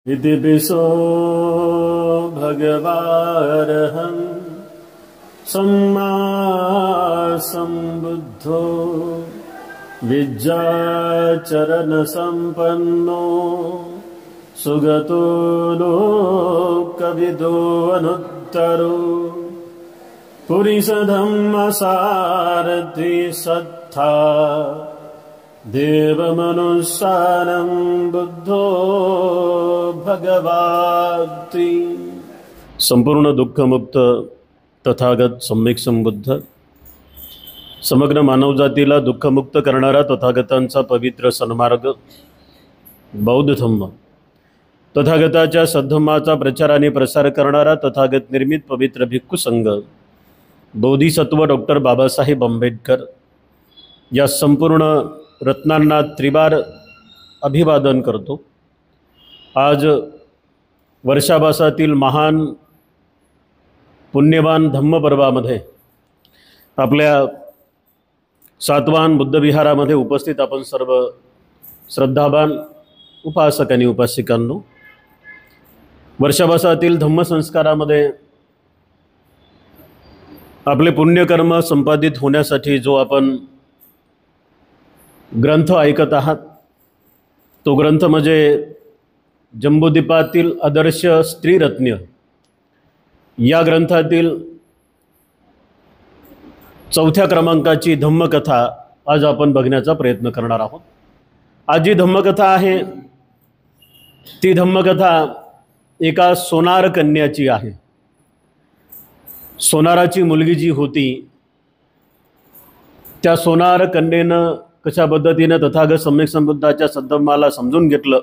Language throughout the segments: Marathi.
इति पिसो भगवारहं सम्मा सम्बुद्धो विद्याचरण संपन्नो सुगतो लोकविदो अनुत्तरो पुरीशधम्मसारथि सत्था देवमनुसारं बुद्धो भगवाति। संपूर्ण दुःखमुक्त तथागत सम्यक संबुद्ध, समग्र मानवजातीला दुःखमुक्त करणारा तथागतांचा पवित्र सन्मार्ग बौद्ध धम्म, तथागताच्या सद्धम्माचा प्रचार आणि प्रसार करणारा तथागत निर्मित पवित्र भिक्खू संघ बोधिसत्व डॉक्टर बाबासाहेब आंबेडकर या संपूर्ण रत्नांना त्रिबार अभिवादन करतो। आज वर्षाभासातील महान पुण्यवान धम्मपर्वामध्ये आपल्या सातवाहन बुद्धविहारामध्ये उपस्थित आपण सर्व श्रद्धावान उपासक आणि उपासिकांनो, वर्षाभासातील धम्मसंस्कारामध्ये आपले पुण्यकर्म संपादित होण्यासाठी जो आपण ग्रंथ ऐकत आहात, तो ग्रंथ म्हणजे जम्बूद्वीपातील आदर्श स्त्रीरत्न या ग्रंथातील 4थ्या क्रमांकाची धम्मकथा आज आपण बघण्याचा प्रयत्न करणार आहोत। आज जी धम्मकथा आहे ती धम्मकथा एका सोनार कन्याची आहे। सोनाराची मुलगी जी होती त्या सोनार कन्येनं कशा पद्धतीने तथागत सम्यक संबुद्धाच्या सद्धम्माला समजून घेतलं,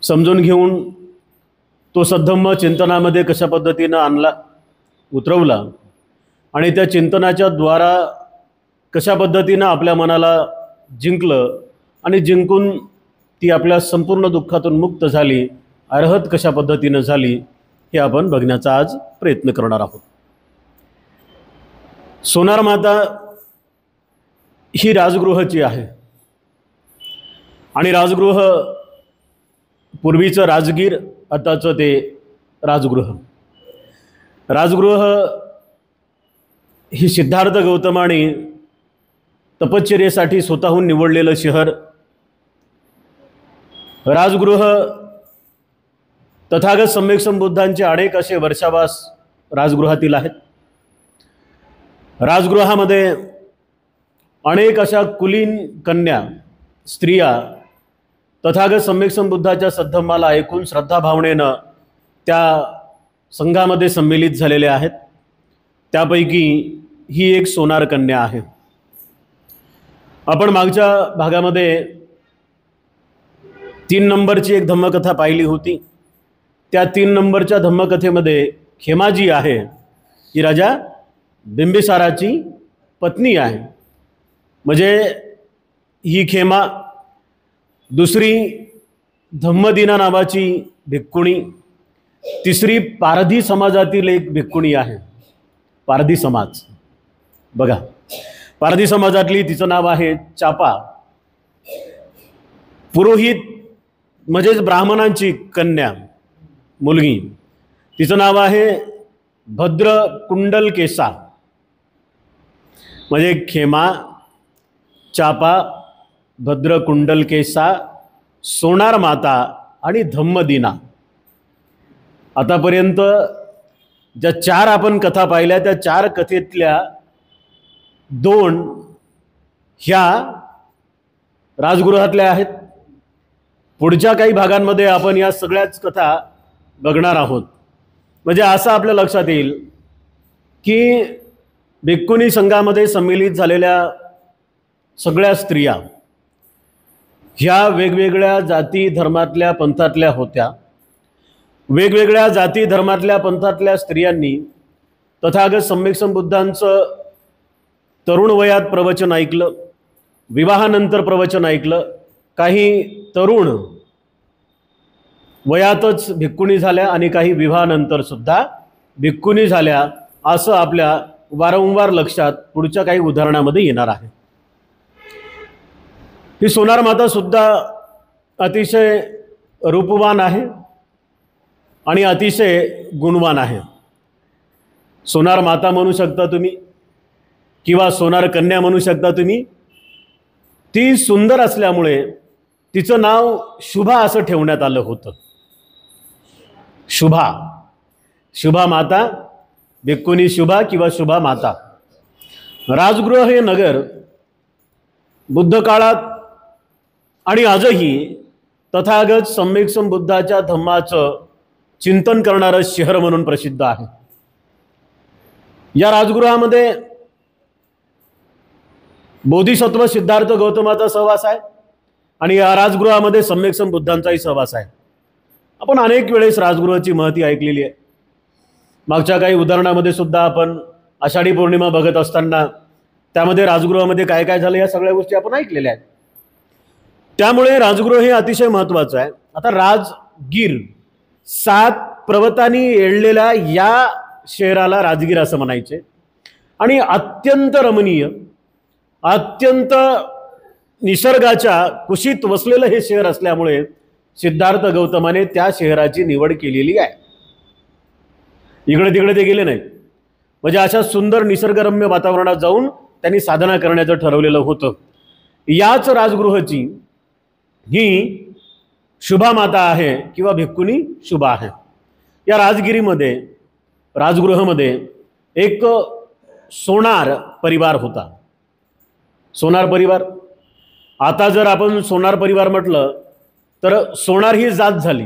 समजून घेऊन तो सद्धम्म चिंतनामध्ये कशा पद्धतीने आणला, उतरवला आणि त्या चिंतनाच्या द्वारा कशा पद्धतीने आपल्या मनाला जिंकलं आणि जिंकून ती आपल्या संपूर्ण दुःखातून मुक्त झाली, अर्हत कशा पद्धतीने झाली हे आपण बघण्याचा आज प्रयत्न करणार आहोत। सोनार माता ही राजगृहाची आहे आणि राजगृह पूर्वीचं राजगीर, आताचं ते राजगृह। राजगृह ही सिद्धार्थ गौतमाने तपश्चर्येसाठी स्वतःहून निवडलेलं शहर। राजगृह तथागत सम्यक संबुद्धांचे अनेक असे वर्षावास राजगृहातील आहेत। राजगृहामध्ये अनेक अशा कुलीन कन्या स्त्रिया तथागत सम्यक संबुद्धाच्या सद्धम्माला ऐकून श्रद्धाभावनेनं त्या संघामध्ये सम्मिलित झालेल्या आहेत। त्यापैकी ही एक सोनार कन्या आहे। आपण मागच्या भागामध्ये 3 नंबरची एक धम्मकथा पाहिली होती। त्या 3 नंबरच्या धम्मकथेमध्ये खेमा जी आहे ही राजा बिंबिसाराची पत्नी आहे। म्हणजे ही खेमा दुसरी धम्मदिना नावाची भिक्खुणी, तिसरी पारधी समाजातील एक भिक्खुणी आहे। पारधी समाज बघा, पारधी समाजातली तिचं नाव आहे चापा। पुरोहित म्हणजेच ब्राह्मणांची कन्या मुलगी, तिचं नाव आहे भद्र कुंडलकेसा। म्हणजे खेमा, चापा, भद्र कुंडलकेसा, सोनार माता आणि धम्मदिना। आतापर्यंत ज्या 4 आपण कथा पाहिल्या त्या 4 कथेतल्या 2 ह्या राजगृहातल्या आहेत। पुढच्या काही भागांमध्ये आपण या सगळ्याच कथा बघणार आहोत। म्हणजे असं आपल्या लक्षात येईल की भिक्खुनी संघामध्ये सम्मिलित झालेल्या सगळ्या स्त्रिया ह्या वेगवेगळ्या जाती धर्मातल्या पंथातल्या होत्या। वेगवेगळ्या जाती धर्मातल्या पंथातल्या स्त्रियांनी तथागत सम्यक संबुद्धांचं तरुण वयात प्रवचन ऐकलं, विवाहानंतर प्रवचन ऐकलं। काही तरुण वयातच भिक्खुणी झाल्या आणि काही विवाहानंतर सुद्धा भिक्खुणी झाल्या, असं आपल्या वारंवार लक्षात पुढच्या काही उदाहरणामध्ये येणार आहे। ही सोनार माता सुद्धा अतिशय रूपवान आहे आणि अतिशय गुणवान आहे. सोनार माता म्हणू शकता तुम्ही किंवा सोनार कन्या म्हणू शकता तुम्ही. ती सुंदर असल्यामुळे तिचं नाव शुभा असं ठेवण्यात आलं होतं. शुभा, शुभा माता, भिक्खुनी शुभा किंवा शुभा माता. राजगृह हे नगर बुद्ध काळात आणि आजही तथागत सम्यक संबुद्धाच्या धम्माचं चिंतन करणारं शहर म्हणून प्रसिद्ध आहे. या राजगृहामध्ये बोधिसत्व सिद्धार्थ गौतमाचा सहवास आहे आणि या राजगृहामध्ये सम्यक संबुद्धांचाही सहवास आहे. आपण अनेक वेळेस राजगृहाची महती ऐकलेली आहे. मागच्या काही उदाहरणामध्ये सुद्धा आपण आषाढी पौर्णिमा बघत असताना त्यामध्ये राजगृहामध्ये काय काय झालं या सगळ्या गोष्टी आपण ऐकलेल्या आहेत. त्यामुळे राजगृह हे अतिशय महत्त्वाचं आहे. आता राजगीर, 7 पर्वतांनी येळलेल्या या शहराला राजगीर असं म्हणायचे आणि अत्यंत रमणीय, अत्यंत निसर्गाच्या कुशीत वसलेलं हे शहर असल्यामुळे सिद्धार्थ गौतमाने त्या शहराची निवड केलेली आहे. इकडे तिकडे ते गेले नाहीत. म्हणजे अशा सुंदर निसर्गरम्य वातावरणात जाऊन त्यांनी साधना करण्याचं ठरवलेलं होतं. याच राजगृहाची ही शुभा माता आहे किंवा भिक्खुनी शुभा आहे. या राजगृहामध्ये एक सोनार परिवार होता. सोनार परिवार, आता जर आपण सोनार परिवार म्हटलं तर सोनार ही जात झाली,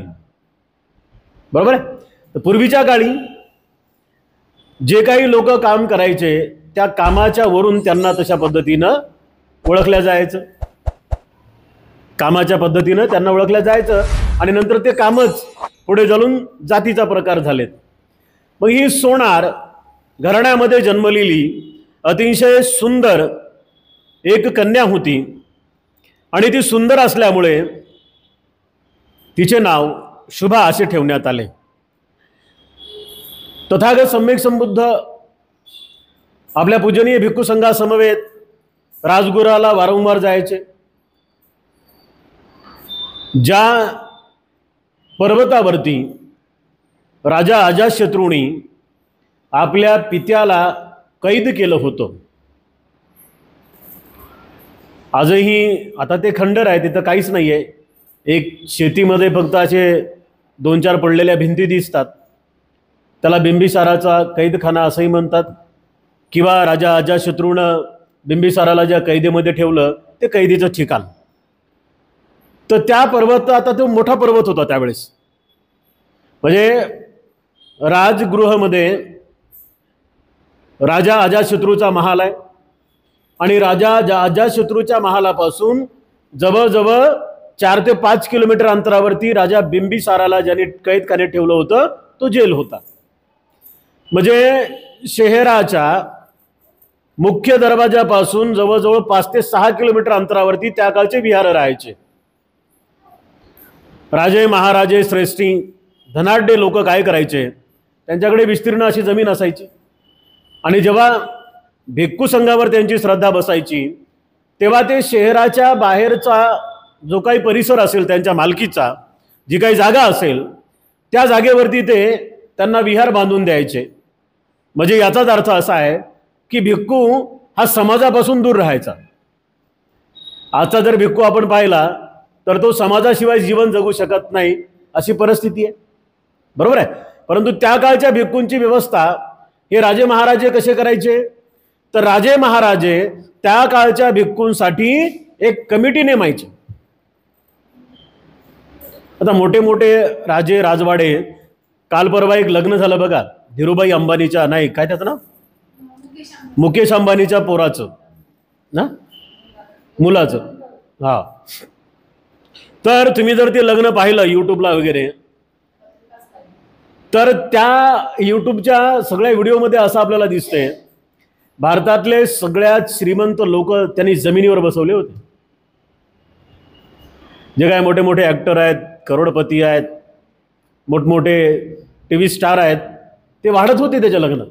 बरोबर आहे. तर पूर्वीच्या काळी जे काही लोक काम करायचे त्या कामाच्या वरून त्यांना तशा पद्धतीनं ओळखल्या जायचं, कामाच्या पद्धतीनं त्यांना ओळखल्या जायचं आणि नंतर ते कामच पुढे चालून जातीचा प्रकार झालेत. मग ही सोनार घराण्यामध्ये जन्मलेली अतिशय सुंदर एक कन्या होती आणि ती सुंदर असल्यामुळे तिचे नाव शुभा असे ठेवण्यात आले. तथागत सम्यक संबुद्ध आपल्या पूजनीय भिक्खू संघासमवेत राजगृहाला वारंवार जायचे. ज्या पर्वतावरती राजा अजातशत्रूंनी आपल्या पित्याला कैद केलं होतं, आजही आता ते खंडर आहे, तिथं काहीच नाही आहे. एक शेतीमध्ये फक्त असे 2-4 पडलेल्या भिंती दिसतात. त्याला बिंबिसाराचा कैदखाना असंही म्हणतात किंवा राजा अजातशत्रूनं बिंबिसाराला ज्या कैदेमध्ये ठेवलं ते कैदीचं ठिकाण. तर त्या पर्वत, आता तो मोठा पर्वत होता त्यावेळेस. म्हणजे राजगृहामध्ये राजा अजातशत्रूचा महाल आहे आणि राजा अजातशत्रूच्या महालापासून जवळजवळ 4 ते 5 किलोमीटर अंतरावरती राजा बिंबिसाराला ज्यांनी कैदखान्यात ठेवलं होतं तो जेल होता. म्हणजे शहराच्या मुख्य दरवाजापासून जवळजवळ 5 ते 6 किलोमीटर अंतरावरती त्या काळचे विहार राहायचे. राजे महाराजे श्रेष्ठी धनाढ्य लोक काय करायचे, त्यांच्याकडे विस्तीर्ण अशी जमीन असायची आणि जेव्हा भिक्खू संघावर त्यांची श्रद्धा बसायची तेव्हा ते शहराच्या बाहेरचा जो काही परिसर असेल त्यांच्या मालकीचा, जी काही जागा असेल त्या जागेवरती ते त्यांना विहार बांधून द्यायचे. म्हणजे याचाच अर्थ असा आहे की भिक्खू हा समाजापासून दूर राहायचा. आजचा जर भिक्खू आपण पाहिला तर तो समाजाशिवाय जीवन जगू शकत नाही अशी परिस्थिती आहे, बरोबर आहे. परंतु त्या काळच्या भिक्खूंची व्यवस्था हे राजे महाराजे कसे करायचे, तर राजे महाराजे त्या काळच्या भिक्खूंसाठी एक कमिटी नेमायचे. आता मोठे मोठे राजे राजवाडे, काल परवा एक लग्न झालं बघा धीरूभाई अंबानीच्या, नाही काय त्याचं नाव, मुकेश अंबानीच्या पोराचं ना, मुलाचं. हा, तर तुम्ही जर ते लग्न पाहिलं यूट्यूबला वगैरे तर त्या यूट्यूबच्या सगळ्या व्हिडिओमध्ये असं आपल्याला दिसतंय भारतातले सगळ्यात श्रीमंत लोक त्यांनी जमिनीवर बसवले होते. जे काय मोठे मोठे ॲक्टर आहेत, करोडपती आहेत, मोठमोठे TV स्टार आहेत, ते वाढत होते त्याच्या लग्नात.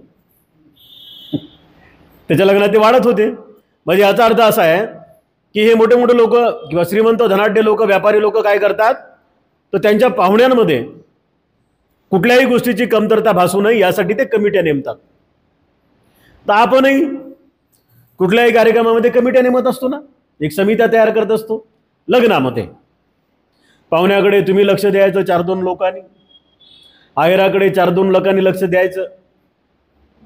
त्याच्या लग्नात ते वाढत होते. म्हणजे याचा अर्थ असा आहे की हे मोठे मोठे लोक किंवा श्रीमंत धनाढ्य लोक, व्यापारी लोक काय करतात, तर त्यांच्या पाहुण्यांमध्ये कुठल्याही गोष्टीची कमतरता भासू नये यासाठी ते कमिट्या नेमतात. तर आपणही कुठल्याही कार्यक्रमामध्ये कमिट्या नेमत असतो ना, एक समित्या तयार करत असतो. लग्नामध्ये पाहुण्याकडे तुम्ही लक्ष द्यायचं 4-2 लोकांनी, आहेराकडे 4-2 लोकांनी लक्ष द्यायचं,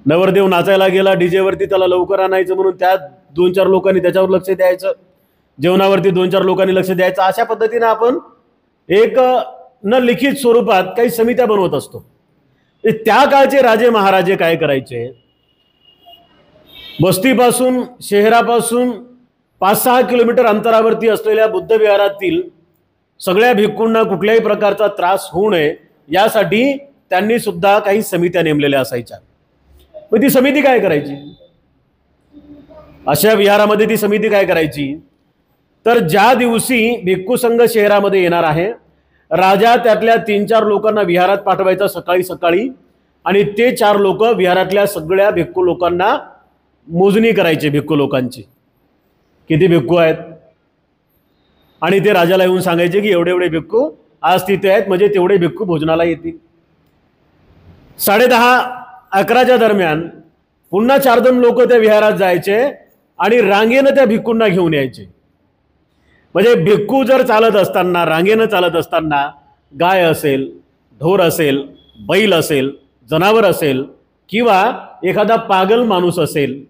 नवरदेव नाचायला गेला डीजेवरती त्याला लवकर आणायचं म्हणून त्या 2-4 लोकांनी त्याच्यावर लक्ष द्यायचं, जेवणावरती 2-4 लोकांनी लक्ष द्यायचं. अशा पद्धतीने आपण एक न लिखित स्वरूपात काही समित्या बनवत असतो. त्या काळचे राजे महाराजे काय करायचे, वस्तीपासून शहरापासून 5-6 किलोमीटर अंतरावरती असलेल्या बुद्ध विहारातील सगळ्या भिक्खूंना कुठल्याही प्रकारचा त्रास होऊ नये यासाठी त्यांनी सुद्धा काही समित्या नेमलेल्या असायच्या. मग ती समिती काय करायची, अशा विहारामध्ये ती समिती काय करायची, तर ज्या दिवशी भिक्खू संघ शहरामध्ये येणार आहे, राजा त्यातल्या 3-4 लोकांना विहारात पाठवायचा सकाळी सकाळी, आणि ते 4 लोक विहारातल्या सगळ्या भिक्खू लोकांना मोजणी करायची, भिक्खू लोकांची किती भिक्खू आहेत, आणि ते राजाला येऊन सांगायचे की एवढे एवढे भिक्खू आज तिथे आहेत, म्हणजे तेवढे भिक्खू भोजनाला येतील. 10:30-11च्या दरम्यान पुन्हा 4-2 लोक त्या विहारात जायचे आणि रांगेनं त्या भिक्खूंना घेऊन यायचे. म्हणजे भिक्खू जर चालत असताना, रांगेनं चालत असताना गाय असेल, ढोर असेल, बैल असेल, जनावर असेल किंवा एखादा पागल माणूस असेल,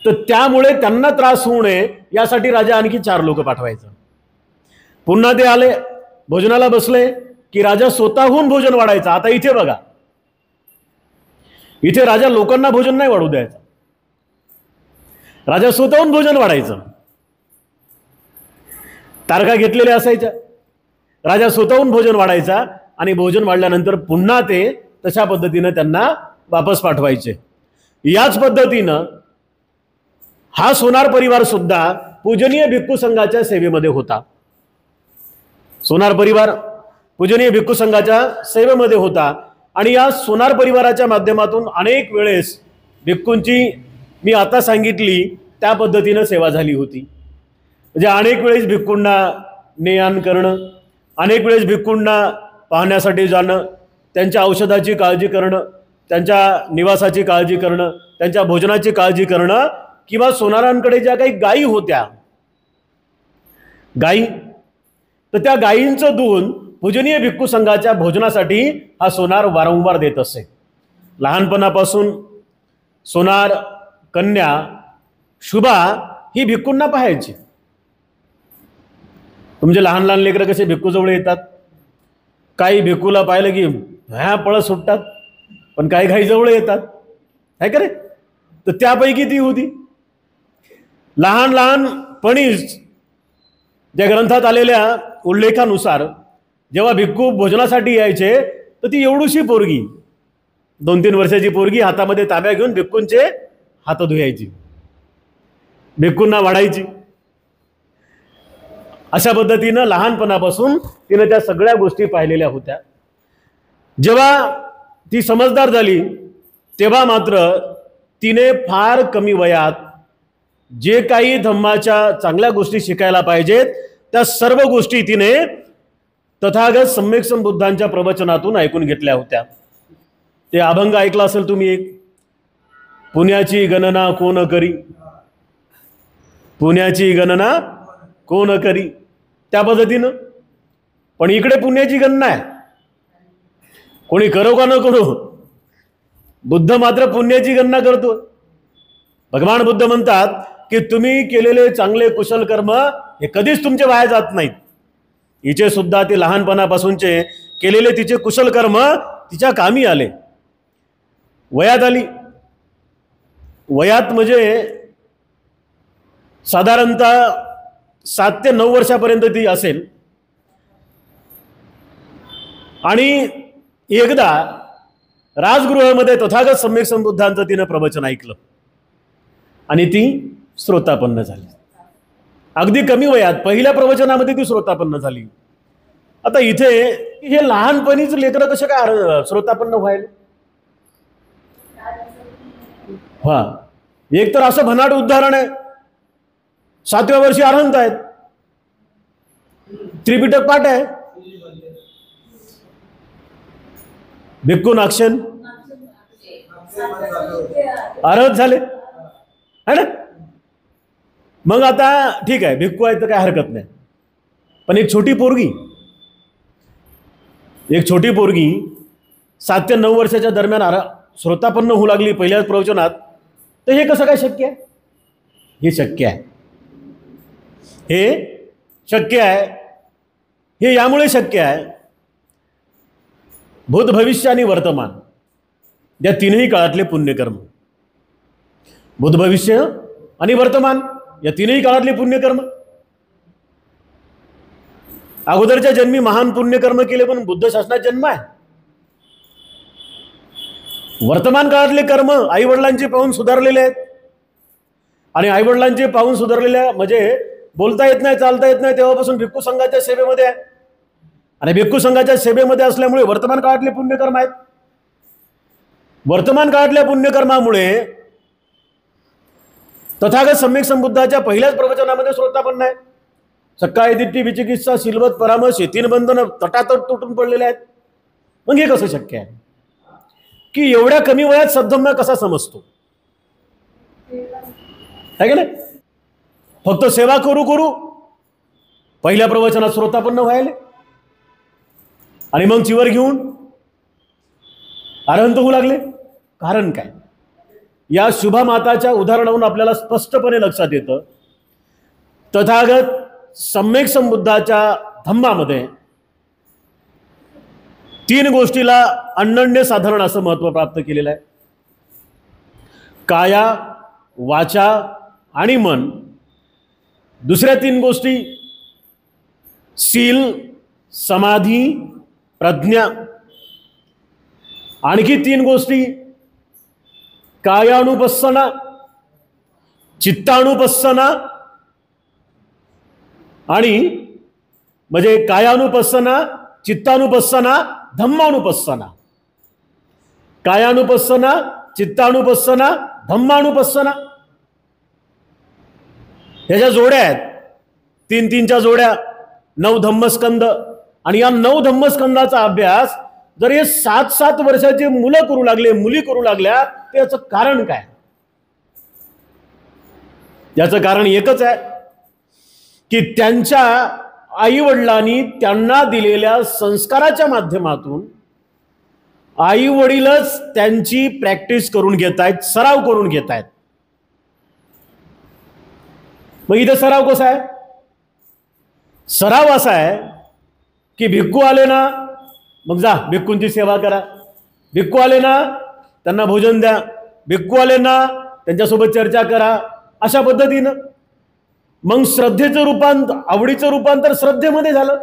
तर त्यामुळे त्यांना त्रास होऊ नये यासाठी राजा आणखी 4 लोक पाठवायचं. पुन्हा ते आले, भोजनाला बसले की राजा स्वतःहून भोजन वाढायचं. आता इथे बघा, इथे राजा लोकांना भोजन नाही वाढू द्यायचं, राजा स्वतःहून भोजन वाढायचं. तारखा घेतलेल्या असायच्या, राजा स्वतःहून भोजन वाढायचा आणि भोजन वाढल्यानंतर पुन्हा ते तशा पद्धतीनं त्यांना वापस पाठवायचे. याच पद्धतीनं हा सोनार परिवार सुद्धा पूजनीय भिक्खू संघाच्या सेवेमध्ये होता. सोनार परिवार पूजनीय भिक्खू संघाच्या सेवेमध्ये होता आणि या सोनार परिवाराच्या माध्यमातून अनेक वेळेस भिक्खूंची मी आता सांगितली त्या पद्धतीनं सेवा झाली होती. म्हणजे अनेक वेळेस भिक्खूंना ने-आण करणं, अनेक वेळेस भिक्खूंना पाहण्यासाठी जाणं, त्यांच्या औषधाची काळजी करणं, त्यांच्या निवासाची काळजी करणं, त्यांच्या भोजनाची काळजी करणं, किंवा सोनारांकडे ज्या काही गायी होत्या, गायी, तर त्या गायींचं दूध पूजनीय भिक्खू संघाच्या भोजनासाठी हा सोनार वारंवार देत असे. लहानपणापासून सोनार कन्या शुभा ही भिक्खूंना पाहायची. तुमचे लहान लहान लेकरं कसे भिक्खूजवळ येतात, काही भिक्खूला पाहिलं की ह्या पळत सुटतात, पण काही काही जवळ येतात, आहे का रे. तर त्यापैकी ती होती. लहान लहानपणीच ज्या ग्रंथात आलेल्या उल्लेखानुसार जेव्हा भिक्खू भोजनासाठी यायचे तर ती एवढूशी पोरगी, 2-3 वर्षाची पोरगी हातामध्ये तांब्या घेऊन भिक्खूंचे हात धुवायची, भिक्खूंना वाढायची. अशा पद्धतीनं लहानपणापासून तिने त्या सगळ्या गोष्टी पाहिलेल्या होत्या. जेव्हा ती समजदार झाली तेव्हा मात्र तिने फार कमी वयात जे काही धम्माच्या चांगल्या गोष्टी शिकायला पाहिजेत त्या सर्व गोष्टी तिने तथागत सम्यक संबुद्धांच्या प्रवचनातून ऐकून घेतल्या होत्या. ते अभंग ऐकला असेल तुम्ही, एक, पुण्याची गणना कोण करी, पुण्याची गणना कोण करी, त्या पद्धतीनं. पण इकडे पुण्याची गणना आहे, कोणी करो का न करो, बुद्ध मात्र पुण्याची गणना करतो. भगवान बुद्ध म्हणतात की तुम्ही केलेले चांगले कुशल कर्म हे कधीच तुमचे वाया जात नाहीत. हिचे सुद्धा ते लहानपणापासूनचे केलेले तिचे कुशल कर्म तिच्या कामी आले. वयात आली, वयात म्हणजे साधारणतः 7 ते 9 वर्षापर्यंत ती असेल. आणि एकदा राजगृहामध्ये तथागत सम्यक संबुद्धांचं तिनं प्रवचन ऐकलं आणि ती श्रोतापन्न झाली. अगदी कमी वयात पहिल्या प्रवचनामध्ये ती श्रोतापन्न झाली. आता इथे हे लहानपणीच लेकरं कसे काय श्रोतापन्न व्हायला? हा, एक तर असं भन्नाट उदाहरण आहे, 7व्या वर्षी अरहंत आहेत, त्रिपिटक पाठ आहे, भिक्खू नाक्षन अरहत झाले है ना. मग आता ठीक आहे, भिक्खू आहे तर काय हरकत नाही. पण एक छोटी पोरगी 7 ते 9 वर्षाच्या दरम्यान श्रोतापन्न होऊ लागली पहिल्याच प्रवचनात, तर हे कसं काय शक्य आहे? हे शक्य आहे. हे यामुळे शक्य आहे, भूत, भविष्य आणि वर्तमान या तीनही काळातले पुण्यकर्म. भूत, भविष्य आणि वर्तमान या तीनही काळातले पुण्यकर्म. अगोदरच्या जन्मी महान पुण्यकर्म केले पण बुद्ध शासनात जन्म आहे. वर्तमान काळातले कर्म आई वडिलांचे पाहून सुधारलेले आहेत. आणि आई वडिलांचे पाहून सुधारलेल्या म्हणजे बोलता येत नाही, चालता येत नाही, तेव्हापासून भिक्खू संघाच्या सेवेमध्ये आहे. आणि भिक्खू संघाच्या सेवेमध्ये असल्यामुळे वर्तमान काळातले पुण्यकर्म आहेत. वर्तमान काळातल्या पुण्यकर्मामुळे तथागत सम्यक संबुद्धाच्या पहिल्याच प्रवचनामध्ये श्रोतापन्न आहे. सकाळी दिट्टी विचिकित्सा सिलवत परामर्श 3 बंधन तटातट तुटून पडलेले आहेत. मग हे कसं शक्य आहे की एवढ्या कमी वयात सद्धम्म कसा समजतो? आहे का नाही? फक्त सेवा करू करू पहिल्या प्रवचनात श्रोतापन्न व्हायले आणि मग चिवर घेऊन अरहंत होऊ लागले. कारण काय? या शुभमाताच्या उदाहरणावरून आपल्याला स्पष्टपणे लक्षात येतं, तथागत सम्यक संबुद्धाच्या धम्मामध्ये 3 गोष्टीला अनन्य साधारण असं महत्व प्राप्त केलेलं आहे. काया, वाचा आणि मन. दुसऱ्या 3 गोष्टी शील, समाधी, प्रज्ञा. आणखी 3 गोष्टी कायानुपස්සना, चित्तानुपස්සना आणि म्हणजे कायानुपස්සना, चित्तानुपස්සना, धम्मानुपස්සना. कायानुपස්සना, चित्तानुपස්සना, धम्मानुपස්සना. ह्याच्या जोड्या आहेत 3-3च्या जोड्या, 9 धम्मस्कंद. आणि या 9 धम्मस्कंदाचा अभ्यास जर हे 7-7 वर्षाचे मुलं करू लागले, मुली करू लागल्या, तर याचं कारण काय? याचं कारण एकच आहे की त्यांच्या आई वडिलांनी त्यांना दिलेल्या संस्काराच्या माध्यमातून आई वडीलच त्यांची प्रॅक्टिस करून घेत आहेत, सराव करून घेत आहेत. मग इथे सराव कसा आहे? सराव असा आहे की भिक्खू आले ना, मग जा भिक्खूंची सेवा करा. भिक्खू आले ना, त्यांना भोजन द्या. भिक्खू आले ना, त्यांच्यासोबत चर्चा करा. अशा पद्धतीनं मग श्रद्धेचं रूपांतर, आवडीचं रूपांतर श्रद्धेमध्ये झालं.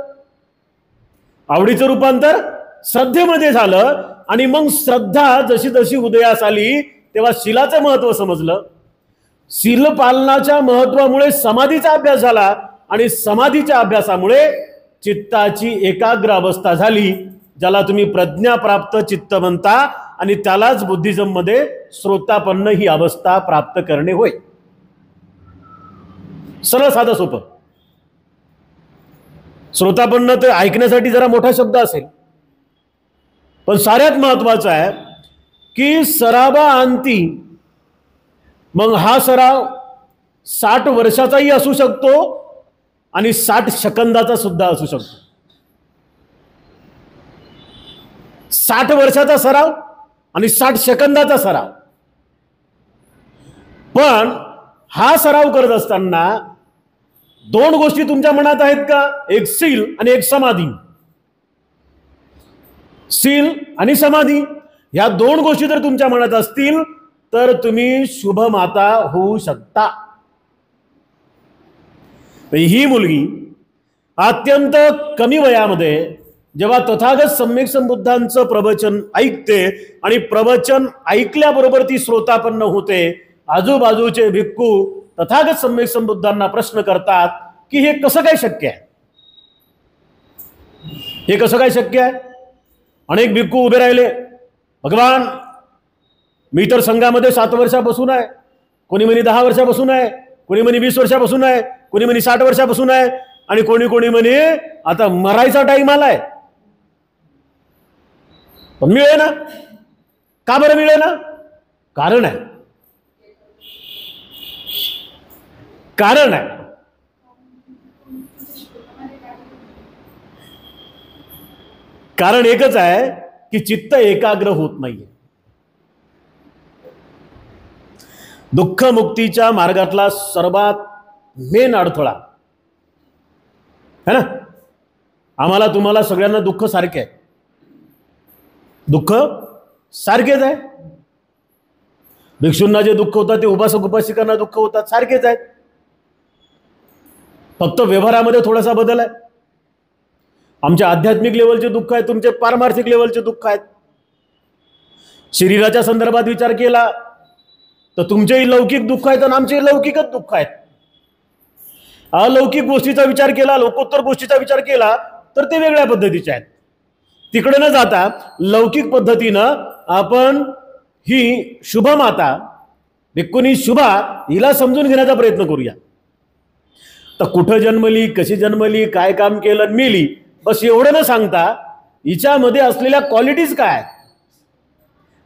आवडीचं रूपांतर श्रद्धेमध्ये झालं. आणि मग श्रद्धा जशी जशी उदयास आली तेव्हा शीलाचं महत्व समजलं. शील पालनाच्या महत्वामुळे समाधीचा अभ्यास झाला आणि समाधीच्या अभ्यासामुळे चित्ताची एकाग्र अवस्था झाली, ज्याला तुम्ही प्रज्ञाप्राप्त चित्त म्हणता. आणि त्यालाच बुद्धिझम मध्ये श्रोतापन्न ही अवस्था प्राप्त करणे होय. सरळ साधं सोपं. श्रोतापन्न तर ऐकण्यासाठी जरा मोठा शब्द असेल, पण साऱ्यात महत्वाचं आहे की सरावा अंती. मग हा सराव 60 वर्षाचाही असू शकतो आणि 60 सेकंदाचा सुद्धा असू शकतो. 60 वर्षाचा सराव आणि 60 सेकंदाचा सराव. पण हा सराव करत असताना 2 गोष्टी तुमच्या मनात आहेत का? एक शील आणि एक समाधी. शील आणि समाधी या 2 गोष्टी जर तुमच्या मनात असतील तर तुम्ही शुभ माता होऊ शकता. ही मुलगी अत्यंत कमी वयामध्ये जेव्हा तथागत सम्यक संबुद्धांचं प्रवचन ऐकते आणि प्रवचन ऐकल्याबरोबर ती श्रोतापन्न होते, आजूबाजूचे भिक्खू तथागत सम्यक संबुद्धांना प्रश्न करतात की हे कसं काय शक्य आहे? हे कसं काय शक्य आहे? अनेक भिक्खू उभे राहिले. भगवान, मी तर संघामध्ये 7 वर्षापासून आहे, कोणी म्हणे 10 वर्षापासून आहे, कोणी म्हणे 20 वर्षापासून आहे, कोणी म्हणे 60 वर्षापासून आहे, आणि कोणी कोणी म्हणे आता मरायचा टाइम आलाय. पण मिळे ना. का बरं मिळे ना? कारण आहे. कारण आहे. कारण एकच आहे की चित्त एकाग्र होत नाहीये. दुःख मुक्तीच्या मार्गातला सर्वात मेन अडथळा है ना. आम्हाला तुम्हाला सगळ्यांना दुःख सारखे आहे. दुःख सारखेच आहे. भिक्षूंना जे दुःख होतात ते उपासक उपासिकांना दुःख होतात, सारखेच आहेत. फक्त व्यवहारामध्ये थोडासा बदल आहे. आमच्या आध्यात्मिक लेवलचे दुःख आहेत, तुमचे पारमार्थिक लेवलचे दुःख आहेत. शरीराच्या संदर्भात विचार केला तर तुमचेही लौकिक दुःख आहेत आणि आमचे लौकिकच दुःख आहेत. अलौकिक गोष्टीचा विचार केला, लोकोत्तर गोष्टीचा विचार केला तर ते वेगळ्या पद्धतीचे आहेत. तिकडे न जाता लौकिक पद्धतीनं आपण ही शुभ माता भिक्खुनी शुभा हिला समजून घेण्याचा प्रयत्न करूया. तर कुठं जन्मली, कशी जन्मली, काय काम केलं, मेली, बस एवढं न सांगता हिच्यामध्ये असलेल्या क्वालिटीज काय,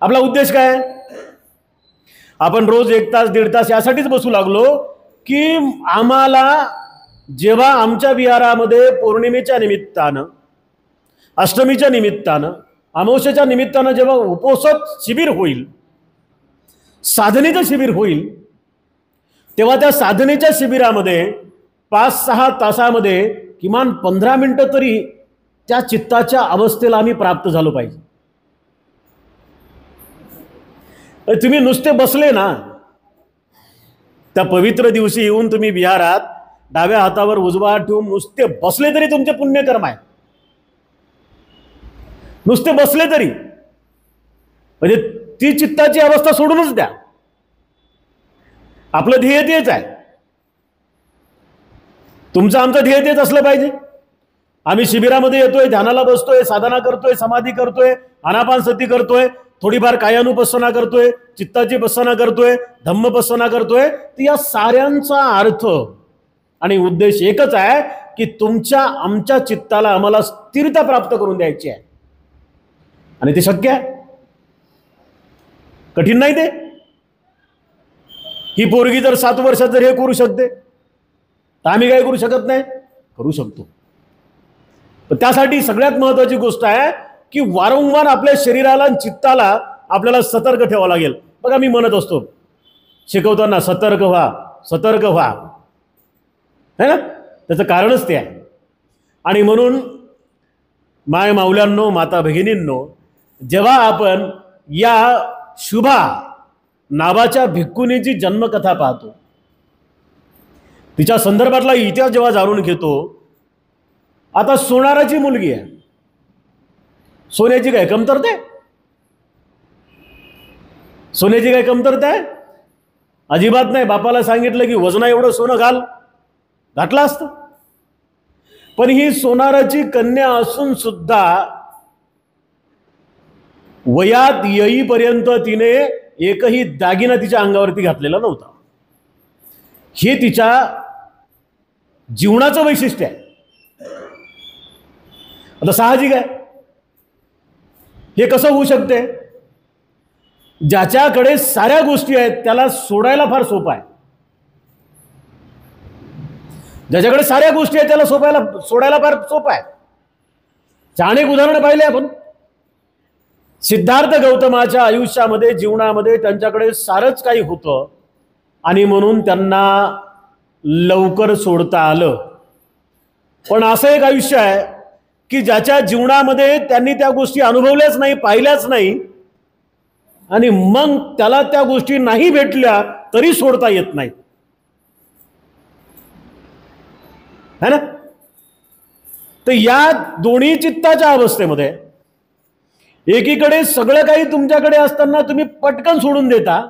आपला उद्देश काय. आपण रोज 1 तास 1.5 तास यासाठीच बसू लागलो की आम्हाला जेव्हा आमच्या विहारामध्ये पौर्णिमेच्या निमित्तानं, अष्टमीच्या निमित्तानं, अमावस्येच्या निमित्तानं जेव्हा उपोषक शिबिर होईल, साधनेचं शिबिर होईल, तेव्हा त्या साधनेच्या शिबिरामध्ये 5-6 तासामध्ये किमान 15 मिनिटं तरी त्या चित्ताच्या अवस्थेला आम्ही प्राप्त झालो पाहिजे. तुम्ही नुसते बसले ना, त्या पवित्र दिवशी येऊन तुम्ही विहारात डाव्या हातावर उजवा हात ठेवून नुसते बसले तरी तुमचे पुण्यकर्म आहे. नुसते बसले तरी म्हणजे ती चित्ताची अवस्था सोडूनच द्या. आपलं ध्येय तेच आहे. तुमचं आमचं ध्येय तेच असलं पाहिजे. आम्ही शिबिरामध्ये येतोय, ध्यानाला बसतोय, साधना करतोय, समाधी करतोय, आनापानसती करतोय, थोडीफार कायानुपස්සना करतोय, चित्ताची पස්සना करतोय, धम्मपස්සना करतोय. तर या साऱ्यांचा अर्थ आणि उद्देश एकच आहे की तुमच्या आमच्या चित्ताला आम्हाला स्थिरता प्राप्त करून द्यायची आहे. आणि ते शक्य आहे. कठीण नाही ते. ही पोरगी जर 7 वर्षात जर हे करू शकते तर आम्ही काय करू शकत नाही? करू शकतो. पण त्यासाठी सगळ्यात महत्वाची गोष्ट आहे की वारंवार आपल्या शरीराला आणि चित्ताला आपल्याला सतर्क ठेवावं लागेल. बघा मी म्हणत असतो शिकवताना, सतर्क व्हा, सतर्क व्हा, है ना. त्याचं कारणच ते आहे. आणि म्हणून माय माऊल्यांनो, माता भगिनींनो, जेव्हा आपण या शुभा नावाच्या भिक्खुनीची जन्मकथा पाहतो, तिच्या संदर्भातला इतिहास जेव्हा जाणून घेतो, आता सोनाराची मुलगी आहे, सोन्याची काय कमतरता आहे? सोन्याची काय कमतरता आहे? अजिबात नाही. बापाला सांगितलं की वजना एवढं सोनं घाल, घातलं असतं. पण ही सोनाराची कन्या असून सुद्धा वयात येईपर्यंत तिने एकही दागिना तिच्या अंगावरती घातलेला नव्हता. हे तिच्या जीवनाचं वैशिष्ट्य आहे. आता साहजिक आहे. हे कसं होऊ शकते? ज्याच्याकडे साऱ्या गोष्टी आहेत त्याला सोडायला फार सोपं आहे. ज्याच्याकडे साऱ्या गोष्टी आहेत त्याला सोडायला फार सोपं आहे. अनेक उदाहरणं पाहिले आपण. सिद्धार्थ गौतमाच्या आयुष्यामध्ये, जीवनामध्ये त्यांच्याकडे सारंच काही होतं आणि म्हणून त्यांना लवकर सोडता आलं. पण असं एक आयुष्य आहे की ज्याच्या जीवनामध्ये त्यांनी त्या गोष्टी अनुभवल्याच नाही, पाहिल्याच नाही, आणि मग त्याला त्या गोष्टी नाही भेटल्या तरी सोडता येत नाहीत, है ना. तर या दोन्ही चित्ताच्या अवस्थेमध्ये एकीकडे सगळं काही तुमच्याकडे असताना तुम्ही पटकन सोडून देता,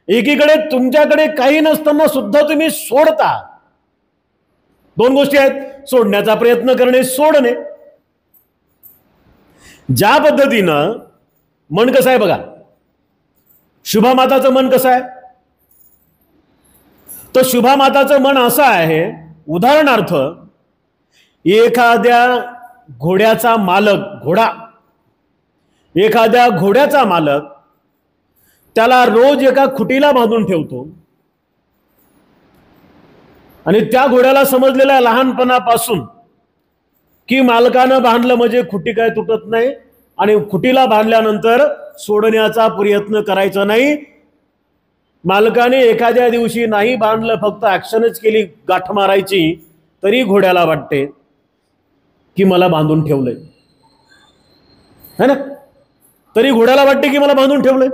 एकीकडे तुमच्याकडे काही नसताना सुद्धा तुम्ही सोडता. 2 गोष्टी आहेत. सोडण्याचा प्रयत्न करणे, सोडणे. ज्या पद्धतीनं मन कसं आहे बघा, शुभा माताचं मन कसं आहे? तर शुभा माताचं मन असं आहे, उदाहरणार्थ एखाद्या घोड्याचा मालक, घोडा एखाद्या घोड्याचा मालक त्याला रोज एका खुटीला बांधून ठेवतो आणि त्या घोड्याला समजलेल्या लहानपणापासून की मालकानं बांधलं म्हणजे खुटी काय तुटत नाही आणि खुटीला बांधल्यानंतर सोडण्याचा प्रयत्न करायचा नाही. मालकाने एखाद्या दिवशी नाही बांधलं, फक्त ऍक्शनच केली गाठ मारायची, तरी घोड्याला वाटते की मला बांधून ठेवलंय, है ना? तरी घोड्याला वाटते की मला बांधून ठेवलंय.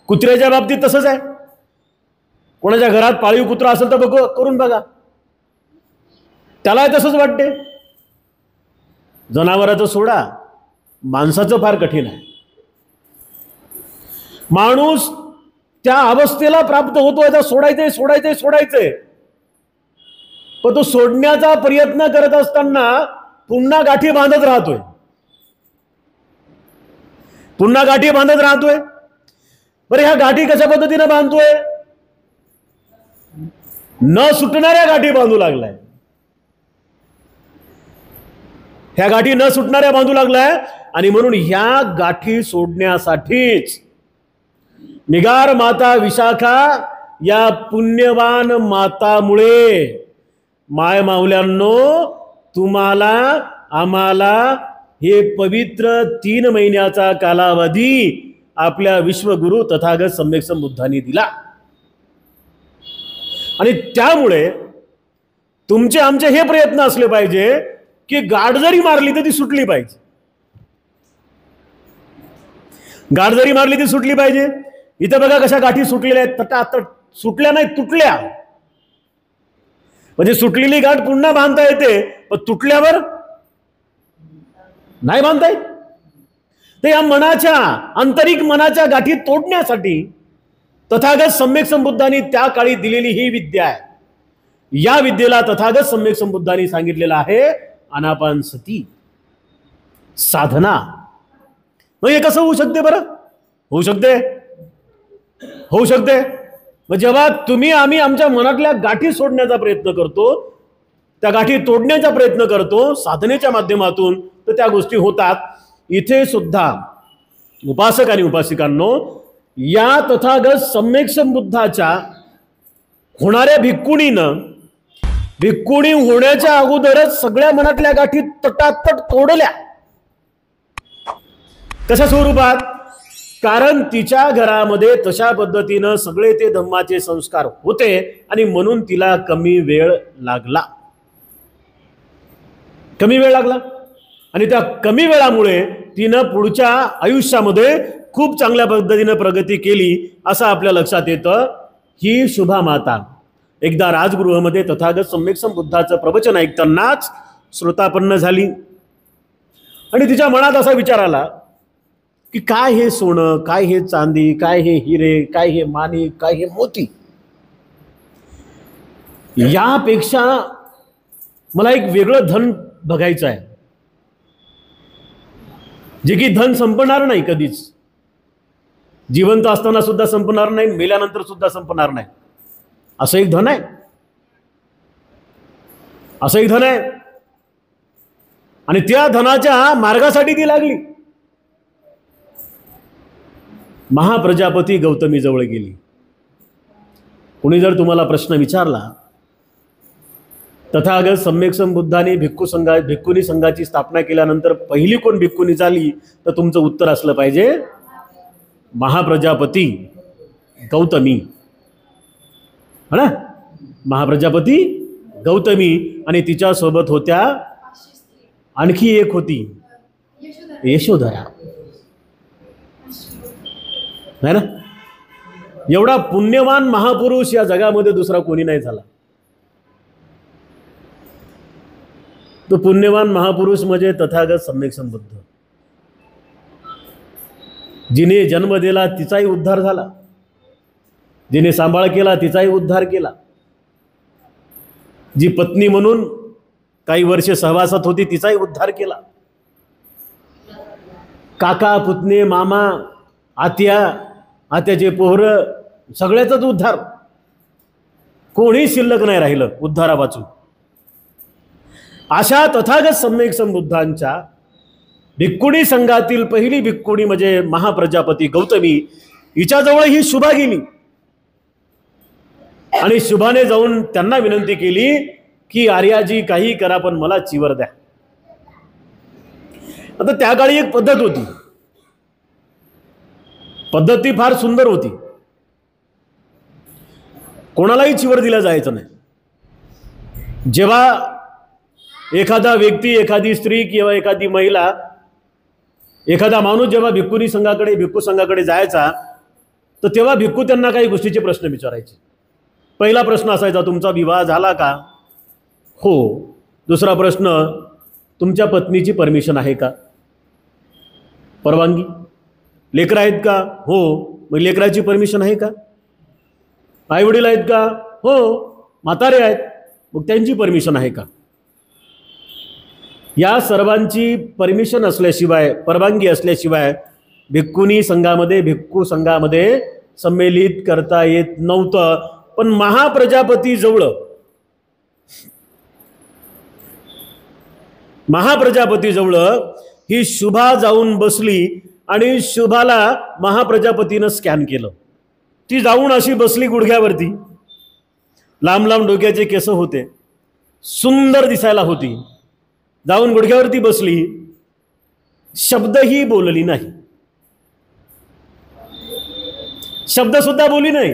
कुत्र्याच्या बाबतीत तसंच आहे. कोणाच्या घरात पाळीव कुत्रा असेल तर करून बघा, त्याला तसंच वाटते. जनावराचं सोडा, माणसाचं फार कठीण आहे. माणूस त्या अवस्थेला प्राप्त होतो, आता सोडायचंय सोडायचंय सोडायचंय, पण तो सोडण्याचा प्रयत्न करत असताना पुन्हा गाठी बांधत राहतोय, पुन्हा गाठी बांधत राहतोय. बरं, ह्या गाठी कशा पद्धतीने बांधतोय? न सुटणाऱ्या गाठी बांधू लागलाय. ह्या गाठी न सुटणाऱ्या बांधू लागलाय आणि म्हणून ह्या गाठी सोडण्यासाठीच निगार माता विशाखा या पुण्यवान मातामुळे माय माऊल्यांनो तुम्हाला आम्हाला हे पवित्र 3 महिन्याचा कालावधी आपल्या विश्वगुरु तथागत सम्यक संबुद्धांनी दिला. आणि त्यामुळे तुमचे आमचे हे प्रयत्न असले पाहिजे की गाठ जरी मारली तर ती सुटली पाहिजे. गाठ जरी मारली ती सुटली पाहिजे. इथे बघा कशा गाठी सुटलेल्या आहेत, तटातट सुटल्या नाही, तुटल्या. म्हणजे सुटलेली गाठ पुन्हा बांधता येते, पण तुटल्यावर नाही बांधता येत. तर या मनाच्या आंतरिक मनाच्या गाठी तोडण्यासाठी तथागत सम्यक संबुद्धांनी त्या काळी दिलेली ही विद्या आहे. या विद्येला तथागत सम्यक संबुद्धांनी सांगितलेलं आहे आनापानसती साधना. मग हे कसं होऊ शकते बरं? होऊ शकते, होऊ शकते. मग जेव्हा तुम्ही आम्ही आमच्या मनातल्या गाठी सोडण्याचा प्रयत्न करतो, त्या गाठी तोडण्याचा प्रयत्न करतो साधनेच्या माध्यमातून, तर त्या गोष्टी होतात. इथे सुद्धा उपासक आणि उपासिकांनो, या तथागत सम्यक संबुद्धाच्या होणाऱ्या भिक्कुणीनं भिक्कुणी होण्याच्या अगोदरच सगळ्या मनातल्या गाठी तटातट तोडल्या. कशा स्वरूपात? कारण तिच्या घरामध्ये तशा पद्धतीनं सगळे ते धम्माचे संस्कार होते आणि म्हणून तिला कमी वेळ लागला, कमी वेळ लागला. आणि त्या कमी वेळामुळे तिनं पुढच्या आयुष्यामध्ये खूप चांगल्या पद्धतीनं प्रगती केली असं आपल्या लक्षात येतं. ही शुभा माता एकदा राजगृहामध्ये तथागत सम्यक संबुद्धाचं प्रवचन ऐकतानाच श्रोतापन्न झाली आणि तिच्या मनात असा विचार आला की काय हे सोनं, काय हे चांदी, काय हे हिरे, काय हे माणिक, काय हे मोती, यापेक्षा मला एक वेगळं धन बघायचं आहे, जे की धन संपणार नाही कधीच. जिवंत असताना सुद्धा संपणार नाही, मेल्यानंतर सुद्धा संपणार नाही. असं एक धन आहे, असं एक धन आहे. आणि त्या धनाच्या मार्गासाठी ती लागली. महाप्रजापती गौतमी जवळ गेली. कुणी जर तुम्हाला प्रश्न विचारला, तथागत सम्यक संबुद्धांनी भिक्खुनी संघाची स्थापना केल्यानंतर पहिली कोण भिक्खुनी झाली, तर तुमचं उत्तर असलं पाहिजे महाप्रजापती गौतमी, है ना? महाप्रजापती गौतमी. आणि तिच्या सोबत होत्या आणखी एक होती यशोधरा, है ना? एवढा पुण्यवान महापुरुष या जगामध्ये दुसरा कोणी नाही झाला. तो पुण्यवान महापुरुष म्हणजे तथागत सम्यक संबुद्ध. जिने जन्म दिला तिचाही उद्धार झाला, जिने सांभाळ केला तिचाही उद्धार केला, जी पत्नी म्हणून काही वर्षे सहवासात होती तिचाही उद्धार केला, काका पुतणे मामा आत्या आत्याचे पोहरं सगळ्याचाच उद्धार. कोणी शिल्लक नाही राहिलं उद्धारा वाचून. अशा तथागत सम्यक संबुद्धांच्या भिक्खुणी संघातील पहिली भिक्खुणी म्हणजे महाप्रजापती गौतमी, हिच्याजवळ ही शुभा गेली आणि शुभाने जाऊन त्यांना विनंती केली की आर्याजी काही करा पण मला चिवर द्या. आता त्या काळी एक पद्धत होती, पद्धती फार सुंदर होती. कोणालाही चिवर दिला जायचं नाही. जेव्हा एखादा व्यक्ती, एखादी स्त्री किंवा एखादी महिला, एखादा माणूस जेव्हा भिक्खुनी संघाकडे, भिक्खू संघाकडे जायचा तर तेव्हा भिक्खू त्यांना काही गोष्टीचे प्रश्न विचारायचे. पहिला प्रश्न असायचा, तुमचा विवाह झाला का? हो. दुसरा प्रश्न, तुमच्या पत्नीची परमिशन आहे का? परवानगी. लेकरं आहेत का? हो. मग लेकराची परमिशन आहे का? आई वडील आहेत का? हो. म्हातारे आहेत, मग त्यांची परमिशन आहे का? या सर्वांची परमिशन असल्याशिवाय, परवानगी असल्याशिवाय भिक्खुनी संघामध्ये, भिक्खू संघामध्ये संमेलित करता येत नव्हतं. पण महाप्रजापतीजवळ ही शुभा जाऊन बसली आणि शुभाला महाप्रजापतीनं स्कॅन केलं. ती जाऊन अशी बसली गुडघ्यावरती, लांब लांब डोक्याचे केस होते, सुंदर दिसायला होती. जाऊन गुडघ्यावरती बसली, शब्दही बोलली नाही, शब्द सुद्धा बोलली नाही.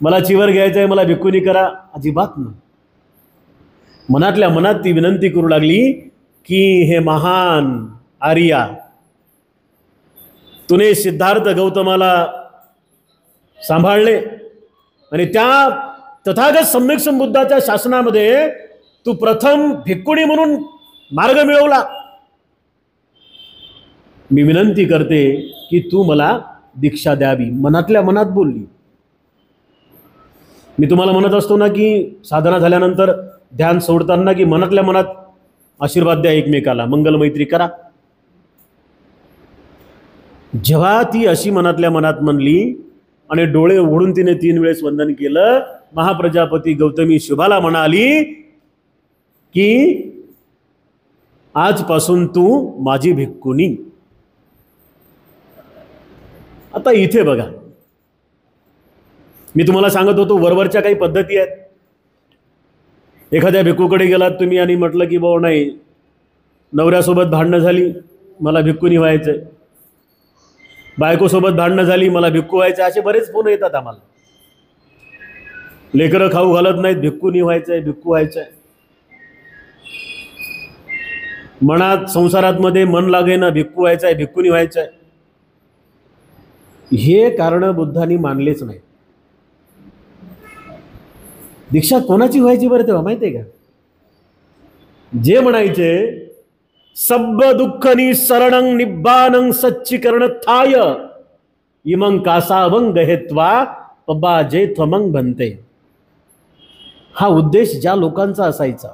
मला चिवर घ्यायचंय, मला भिक्खुनी करा, अजिबात नाही. मनातल्या मनात ती विनंती करू लागली की हे महान आर्या, तुने सिद्धार्थ गौतमाला सांभाळले आणि त्या तथागत सम्यक संबुद्धाच्या शासनामध्ये तू प्रथम भिक्खुणी म्हणून मार्ग मिळवला. मी विनंती करते की तू मला दीक्षा द्यावी. मनातल्या मनात बोलली. मी तुम्हाला म्हणत असतो ना की साधना झाल्यानंतर ध्यान सोडताना की मनातल्या मनात आशीर्वाद द्या एकमेकाला, मंगल मैत्री करा. जेव्हा ती अशी मनातल्या मनात म्हणली आणि डोळे उघडून तिने 3 वेळेस वंदन केलं, महाप्रजापती गौतमी शुभाला म्हणाली की आजपासून तू माझी भिक्खुनी. आता इथे बघा, मी तुम्हाला सांगत होतो वरवरच्या काही पद्धती आहेत. एखाद्या भिक्खूकडे गेलात तुम्ही आणि म्हटलं की भाऊ नाही, नवऱ्यासोबत भांडणं झाली, मला भिक्खुनी व्हायचंय, बायकोसोबत भांडणं झाली, मला भिक्खू व्हायचं, असे बरेच फोन येतात आम्हाला. लेकरं खाऊ घालत नाहीत, भिक्खुनी व्हायचंय, भिक्खू व्हायचंय. मनात संसारात मध्ये मन लागेना, भिक्खू व्हायचंय, भिक्खुनी व्हायचंय. हे कारण बुद्धांनी मानलेच नाही. दीक्षा कोणाची व्हायची बरं तेव्हा माहिती आहे का? जे म्हणायचे सब्ब दुःखनी शरणं निब्बानं सच्चीकरण थाय इमं कासावं गहेत्वा पब्बा जे त्वमंग बनते. हा उद्देश ज्या लोकांचा असायचा,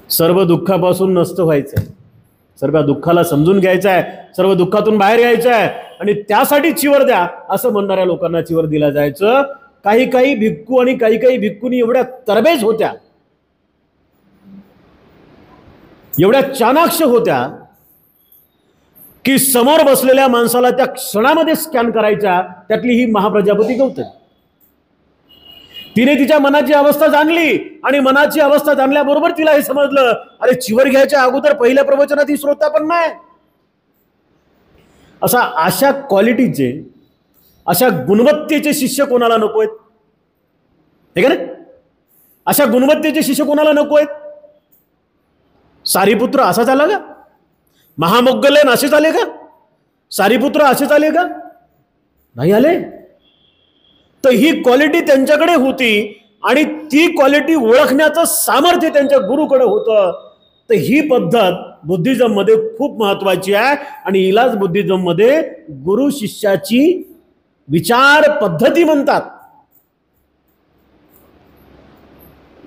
सर्व दुःखापासून नष्ट व्हायचंय, सर्व दुःखाला समजून घ्यायचं आहे, सर्व दुःखातून बाहेर यायचं आहे आणि त्यासाठी चिवर द्या असं म्हणणाऱ्या लोकांना चिवर दिला जायचं. काही काही भिक्खू आणि काही काही भिक्खुनी एवढ्या तरबेज होत्या, एवढ्या चाणाक्ष होत्या की समोर बसलेल्या माणसाला त्या क्षणामध्ये स्कॅन करायच्या. त्यातली ही महाप्रजापती गौतमी. तिने तिच्या मनाची अवस्था जाणली आणि मनाची अवस्था जाणल्याबरोबर तिला हे समजलं, अरे चिवर घ्यायच्या अगोदर पहिल्या प्रवचनात ही श्रोता पण नाही. अशा क्वालिटीचे, अशा गुणवत्तेचे शिष्य कोणाला नको आहेत? हे का नाही? अशा गुणवत्तेचे शिष्य कोणाला नको आहेत? सारीपुत्र असाच आला का? महामोग्गलयन असेच आले का? सारीपुत्र असेच आले का? नाही आले. तर ही क्वालिटी त्यांच्याकडे होती आणि ती क्वालिटी ओळखण्याचं सामर्थ्य त्यांच्या गुरुकडे होतं. तर ही पद्धत बुद्धिझम मध्ये खूप महत्वाची आहे आणि हिलाच बुद्धिझम मध्ये गुरु शिष्याची विचार पद्धती म्हणतात.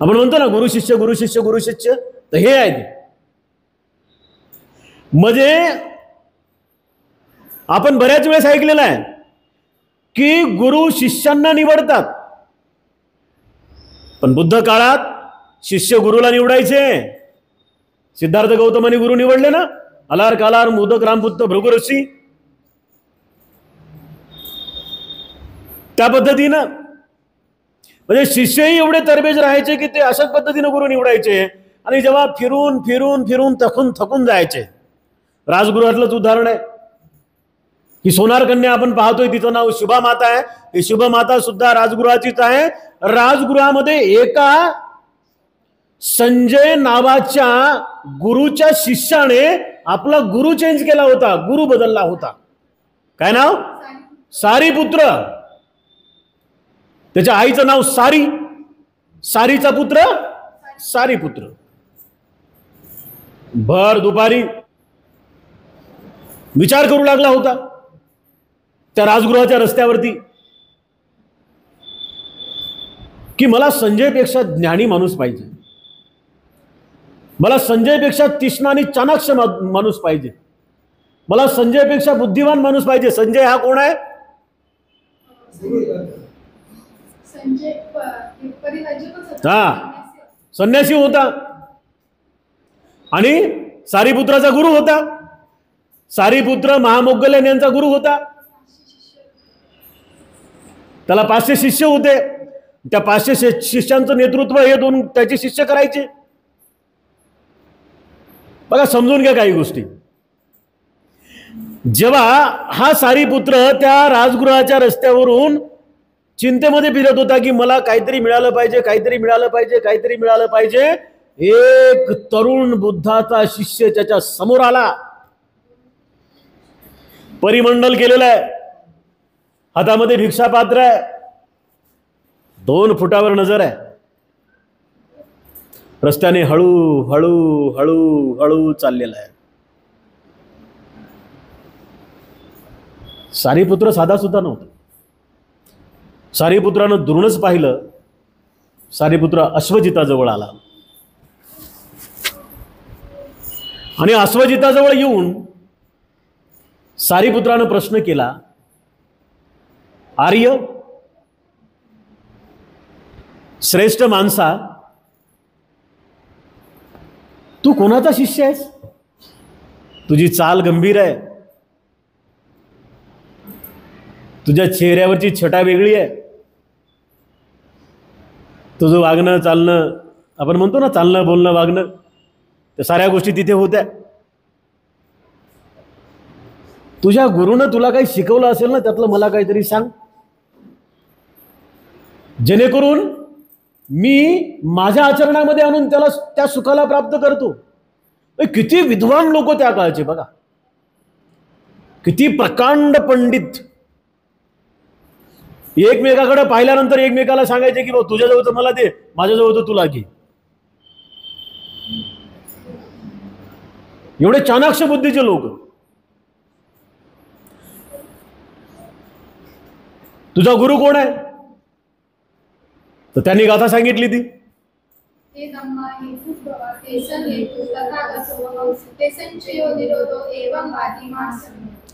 आपण म्हणतो ना गुरु शिष्य गुरु शिष्य गुरु शिष्य, तर हे आहे ते. म्हणजे आपण बऱ्याच वेळेस ऐकलेलं आहे की गुरु शिष्यांना निवडतात, पण बुद्ध काळात शिष्य गुरुला निवडायचे. सिद्धार्थ गौतमाने गुरु निवडले ना, अलार कालार मोदक रामपुत्र भृगुरशी. त्या पद्धतीनं म्हणजे शिष्यही एवढे तरबेज राहायचे की ते अशाच पद्धतीनं गुरु निवडायचे. आणि जेव्हा फिरून फिरून फिरून थकून जायचे. राजगृहातलंच उदाहरण आहे ही सोनार कन्या आपण पाहतोय, तिचं नाव शुभा माता आहे. ही शुभा माता सुद्धा राजगृहाचीच आहे. राजगृहामध्ये एका संजय नावाच्या गुरुच्या शिष्याने आपला गुरु चेंज केला होता, गुरु बदलला होता. काय नाव? सारीपुत्र. त्याच्या आईचं नाव सारी, सारीचा पुत्र सारीपुत्र. भर दुपारी विचार करू लागला होता त्या राजगृहाच्या रस्त्यावरती की मला संजयपेक्षा ज्ञानी माणूस पाहिजे, मला संजयपेक्षा तीक्ष्ण आणि चाणाक्ष माणूस पाहिजे, मला संजयपेक्षा बुद्धिमान माणूस पाहिजे. संजय हा कोण आहे? हा, संन्यासी होता आणि सारीपुत्राचा गुरु होता. सारीपुत्र महामोग्गल्यन यांचा गुरु होता. त्याला 500 शिष्य होते. त्या 500 शिष्यांचं नेतृत्व हे दोन त्याचे शिष्य करायचे. बघा, समजून घ्या काही गोष्टी. जेव्हा हा सारीपुत्र त्या राजगृहाच्या रस्त्यावरून चिंतेमध्ये फिरत होता की मला काहीतरी मिळालं पाहिजे, काहीतरी मिळालं पाहिजे, काहीतरी मिळालं पाहिजे, एक तरुण बुद्धाचा शिष्य त्याच्या समोर आला. परिमंडल केलेलं आहे, हातामध्ये भिक्षापात्र आहे, 2 फुटावर नजर आहे. रस्त्याने हळू हळू हळू हळू चाललेला आहे. सारीपुत्र साधा सुद्धा नव्हता. सारीपुत्रानं दुरूनच पाहिलं. सारीपुत्र अश्वजिताजवळ आला आणि अश्वजिताजवळ येऊन सारीपुत्रानं प्रश्न केला, आर्य श्रेष्ठ माणसा, तू कोणाचा शिष्य आहेस? तुझी चाल गंभीर आहे, तुझ्या चेहऱ्यावरची छटा वेगळी आहे, तुझं वागणं चालणं, आपण म्हणतो ना चालणं बोलणं वागणं, त्या साऱ्या गोष्टी तिथे होत्या. तुझ्या गुरुनं तुला काही शिकवलं असेल ना, त्यातलं मला काहीतरी सांग, जेणेकरून मी माझ्या आचरणामध्ये आणून त्याला त्या सुखाला प्राप्त करतो. किती विद्वान लोक त्या काळचे बघा, किती प्रकांड पंडित एकमेकाकडे पाहिल्यानंतर एकमेकाला सांगायचे की तुझ्याजवळचं मला दे, माझ्याजवळचं तुला घे. एवढे चाणाक्ष बुद्धीचे लोक. तुझा गुरु कोण आहे? तर त्यांनी गाथा सांगितली ती.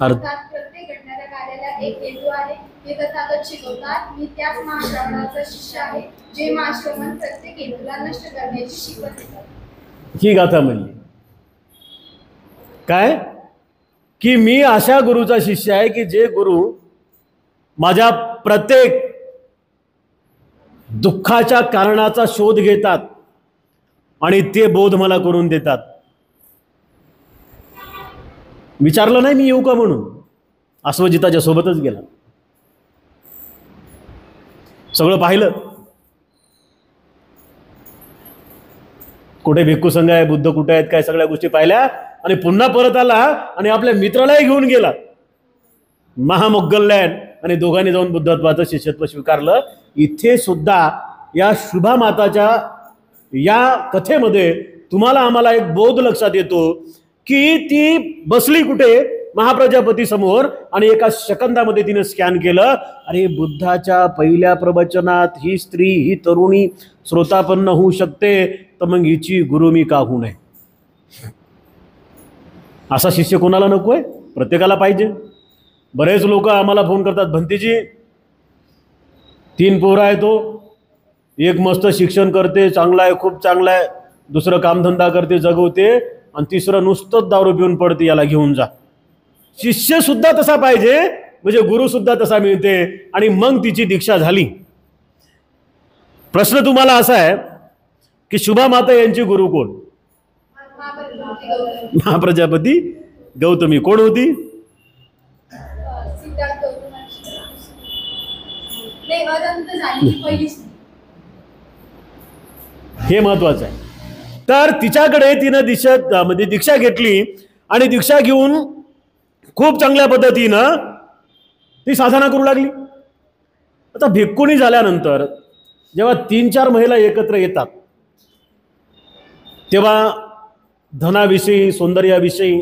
अर्थात प्रत्येक घडणाऱ्या कार्याला एक हेतू आहे. हे तथागत शिकवतात. मी त्याच महाश्रवणाचा शिष्य आहे, जे महाश्रवण प्रत्येक हेतूला नष्ट करण्याची शिकवत देतात. ही गाथा म्हणली काय की मी अशा गुरुचा शिष्य आहे की जे गुरु माझ्या प्रत्येक दुःखाच्या कारणाचा शोध घेतात आणि ते बोध मला करून देतात. विचारलं नाही मी येऊ का म्हणून, अश्वजिताच्या सोबतच गेला. सगळं पाहिलं, कुठे भिक्खू संघ आहे, बुद्ध कुठे आहेत, काय सगळ्या गोष्टी पाहिल्या आणि पुन्हा परत आला आणि आपल्या मित्रालाही घेऊन गेला महामोग्गल्यन आणि दोघांनी जाऊन बुद्धत्वाचं शिष्यत्व स्वीकारलं. इथे सुद्धा या शुभा माताच्या या कथेमध्ये तुम्हाला आम्हाला एक बोध लक्षात येतो की ती बसली कुठे? महाप्रजापती समोर आणि एका सेकंदामध्ये तिने स्कॅन केलं. अरे बुद्धाच्या पहिल्या प्रवचनात ही स्त्री ही तरुणी श्रोतापन्न होऊ शकते, तर मग हिची गुरु मी का होऊ नये? असा शिष्य कोणाला नकोय? प्रत्येकाला पाहिजे. बरेच लोक आम्हाला फोन करतात, भंतीजी 3 पोरं आहे, तो एक मस्त शिक्षण करते, चांगला आहे, खूप चांगला आहे, दुसरं कामधंदा करते, जगवते, आणि तिसरं नुसतंच दारू पिऊन पडते, याला घेऊन जा. शिष्य सुद्धा तसा पाहिजे, म्हणजे गुरु सुद्धा तसा मिळते. आणि मग तिची दीक्षा झाली. प्रश्न तुम्हाला असा आहे की शुभा माता यांची गुरु कोण? महाप्रजापती गौतमी. कोण होती? सिद्धार्थ गौतमांची नाही, अनंत झाली पहिलीच. हे महत्वाचं आहे. तर तिच्याकडे तिनं दीक्षा घेतली आणि दीक्षा घेऊन खूप चांगल्या पद्धतीनं ती साधना करू लागली. आता भिक्खुणी झाल्यानंतर जेव्हा 3-4 महिला एकत्र येतात तेव्हा धनाविषयी, सौंदर्याविषयी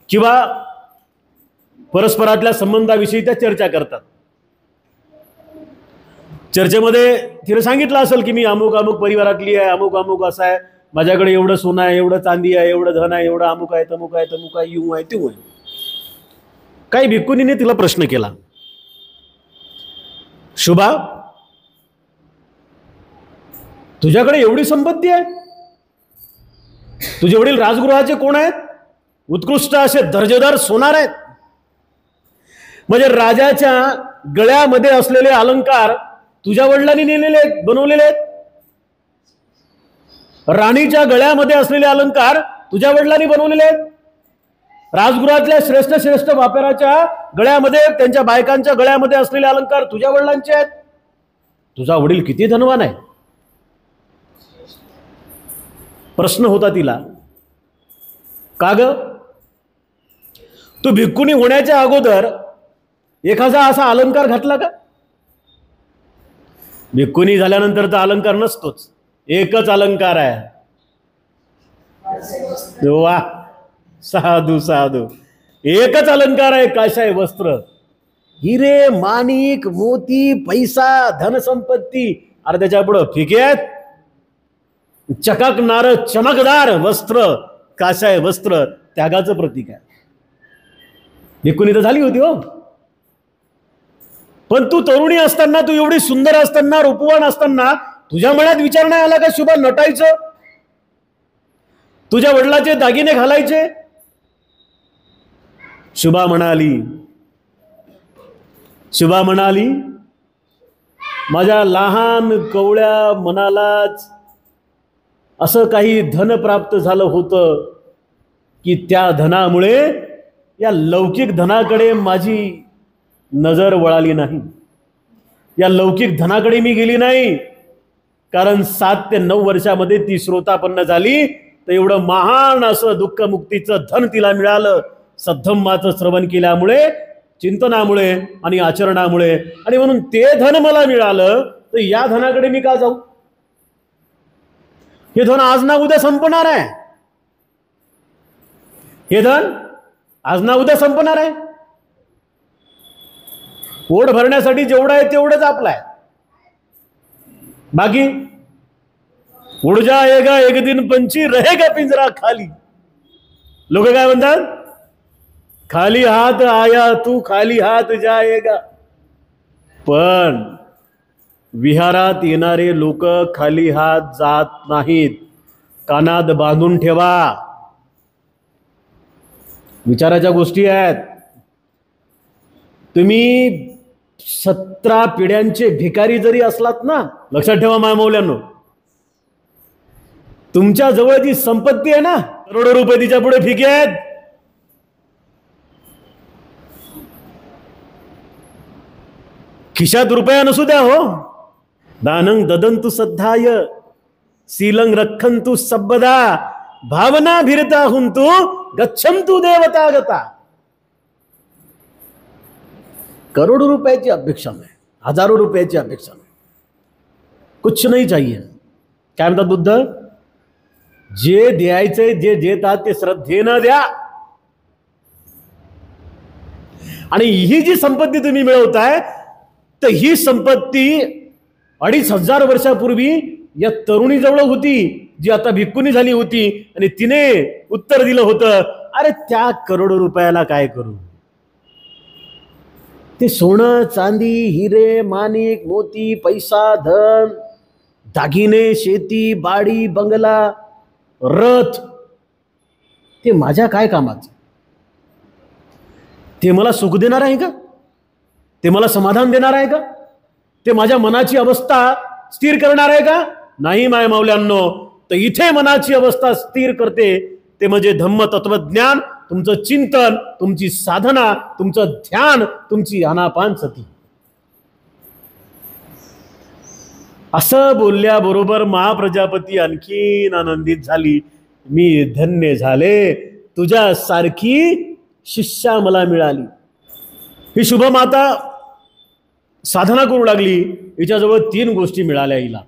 किंवा परस्परातल्या संबंधाविषयी त्या चर्चा करतात. चर्चेमध्ये तिने सांगितलं असेल की मी अमुक अमुक परिवारातली आहे, अमुक अमुक असं आहे, माझ्याकडे एवढं सोनं आहे, एवढं चांदी आहे, एवढं धन आहे, एवढं अमुक आहे, तमुक आहे, तमुक आहे, येऊ आहे, तेऊ आहे. काही भिक्खुनीने तिला प्रश्न केला, शुभा, तुझ्याकडे एवढी संपत्ती आहे, तुझे वडील राजगृहाचे कोण आहेत? उत्कृष्ट असे दर्जेदार सोनार आहेत. म्हणजे राजाच्या गळ्यामध्ये असलेले अलंकार तुझ्या वडिलांनी नेलेले आहेत, बनवलेले आहेत. राणीच्या गळ्यामध्ये असलेले अलंकार तुझ्या वडिलांनी बनवलेले आहेत. राजगृहातल्या श्रेष्ठ श्रेष्ठ व्यापाराच्या गळ्यामध्ये, त्यांच्या बायकांच्या गळ्यामध्ये असलेले अलंकार तुझ्या वडिलांचे आहेत. तुझा वडील किती धनवान आहे. प्रश्न होता तिला, का ग, तू भिक्खुणी होण्याच्या अगोदर एखादा असा अलंकार घातला का? भिक्खुणी झाल्यानंतर तर अलंकार नसतोच, एकच अलंकार आहे. वा, साधू साधू, एकच अलंकार आहे, काशाय वस्त्र. हिरे, माणिक, मोती, पैसा, धनसंपत्ती, अरे त्याच्या पुढं फिके आहेत. चकाकणारं चमकदार वस्त्र, काशाय वस्त्र, त्यागाचं प्रतीक आहे. भिक्खुणी तर झाली होती हो, पण तू तरुणी असताना, तू एवढी सुंदर असताना, रूपवान असताना तुझ्या मनात विचार नाही आला का शुभा नटायचं, तुझ्या वडिलाचे दागिने घालायचे? शुभा म्हणाली, माझ्या लहान कवळ्या मनालाच असं काही धन प्राप्त झालं होतं की त्या धनामुळे या लौकिक धनाकडे माझी नजर वळाली नाही, या लौकिक धनाकडे मी गेली नाही. कारण 7 ते 9 वर्षामध्ये ती श्रोतापन्न झाली, तर एवढं महान असं दुःखमुक्तीचं धन तिला मिळालं सद्धम्माचं श्रवण केल्यामुळे, चिंतनामुळे आणि आचरणामुळे. आणि म्हणून ते धन मला मिळालं, तर या धनाकडे मी का जाऊ? हे धन आज ना उद्या संपणार आहे. हे धन आज ना उद्या संपणार आहे. पोट भरण्यासाठी जेवढं आहे तेवढंच आपलं आहे. बाकी उड़ जाएगा एक दिन पंछी, रहेगा पिंजरा खाली. लोक काय म्हणतात? खाली हात आया तू, खाली हात जाएगा. पण विहारात येणारे लोक खाली हात जात नाहीत. कानात बांधून ठेवा, विचाराच्या गोष्टी आहेत. तुम्ही 17 पिढ्यांचे भिकारी जरी असलात ना, लक्षात ठेवा माय मौल्यांनो, तुमच्या जवळ जी संपत्ती आहे ना, करोडो रुपये तिच्या पुढे फिके आहेत. खिशात रुपया नसू द्या हो, दानं ददंतु सद्धाय, शीलं रक्षन्तु सबदा, भावना भिरता हुंतु गच्छन्तु देवता गता. करोड़ों रुपयाची अपेक्षा नाही, हजारों रुपयाची अपेक्षा नाही, कुछ नहीं चाहिए. काय म्हणतात बुद्ध? जे द्यायचे, जे देतात ते श्रद्धेनं द्या. आणि ही जी संपत्ती तुम्ही मिळवताय, तर ही संपत्ती 2500 वर्षापूर्वी या तरुणीजवळ होती, जी आता भिक्खुनी झाली होती. आणि तिने उत्तर दिलं होतं, अरे त्या करोडो रुपयाला काय करू? ते सोनं, चांदी, हिरे, माणिक, मोती, पैसा, धन, दागिने, शेती, बाडी, बंगला, रथ, ते माझ्या काय कामाचं? ते मला सुख देणार आहे का? ते मला समाधान देणार आहे का? ते माझ्या मनाची अवस्था स्थिर करणार आहे का? नाही माय माऊल्यांनो. तर इथे मनाची अवस्था स्थिर करते ते म्हणजे धम्म तत्वज्ञान, तुमचं चिंतन, तुमची साधना, तुमचं ध्यान, तुमची आनापानसती. असं बोलल्याबरोबर महाप्रजापती आणखीन आनंदित झाली. मी धन्य झाले, तुझ्यासारखी शिष्या मला मिळाली. ही शुभमाता साधना करू लागली. हिच्याजवळ 3 गोष्टी मिळाल्या हिला.